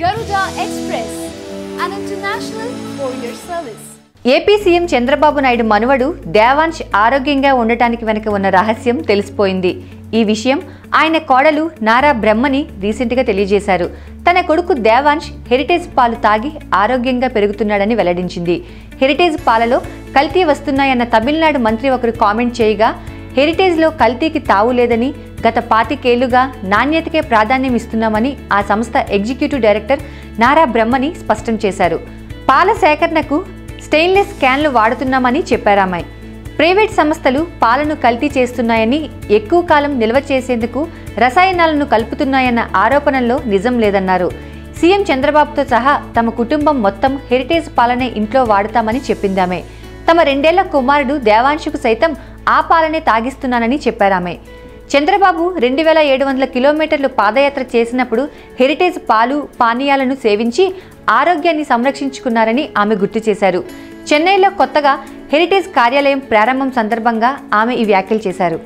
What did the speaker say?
Garuda Express, an international courier service. AP CM Chandrababu Naidu మనవడు దేవాంశ్ ఆరోగ్యంగా ఉండటానికి వెనుక ఉన్న రహస్యం తెలిసిపోయింది. ఈ విషయం ఆయన కోడలు నారా బ్రహ్మని రీసెంట్గా తెలియజేశారు. తన కొడుకు దేవాంశ్ హెరిటేజ్ పాలు తాగి ఆరోగ్యంగా పెరుగుతున్నాడని వెల్లడించింది. హెరిటేజ్ పాలలో కల్తీ వస్తున్నాయన్న తమిళనాడు మంత్రి ఒకరు కామెంట్ చేయగా, హెరిటేజ్లో కల్తీకి తావు లేదని, గత 25 ఏళ్లుగా నాణ్యతకే ప్రాధాన్యం ఇస్తున్నామని ఆ సంస్థ ఎగ్జిక్యూటివ్ డైరెక్టర్ నారా బ్రహ్మని స్పష్టం చేశారు. పాల సేకరణకు స్టెయిన్లెస్ క్యాన్లు వాడుతున్నామని చెప్పారామె. ప్రైవేట్ సంస్థలు పాలను కల్తీ చేస్తున్నాయని, ఎక్కువ కాలం నిల్వ చేసేందుకు రసాయనాలను కలుపుతున్నాయన్న ఆరోపణల్లో నిజం లేదన్నారు. సీఎం చంద్రబాబుతో సహా తమ కుటుంబం మొత్తం హెరిటేజ్ పాలనే ఇంట్లో వాడతామని చెప్పిందామె. తమ 2 ఏళ్ల కుమారుడు దేవాంశుకు సైతం ఆ పాలనే తాగిస్తున్నానని చెప్పారామె. చంద్రబాబు 2700 కిలోమీటర్లు పాదయాత్ర చేసినప్పుడు హెరిటేజ్ పాలు, పానీయాలను సేవించి ఆరోగ్యాన్ని సంరక్షించుకున్నారని ఆమె గుర్తు చేశారు. చెన్నైలో కొత్తగా హెరిటేజ్ కార్యాలయం ప్రారంభం సందర్భంగా ఆమె ఈ వ్యాఖ్యలు చేశారు.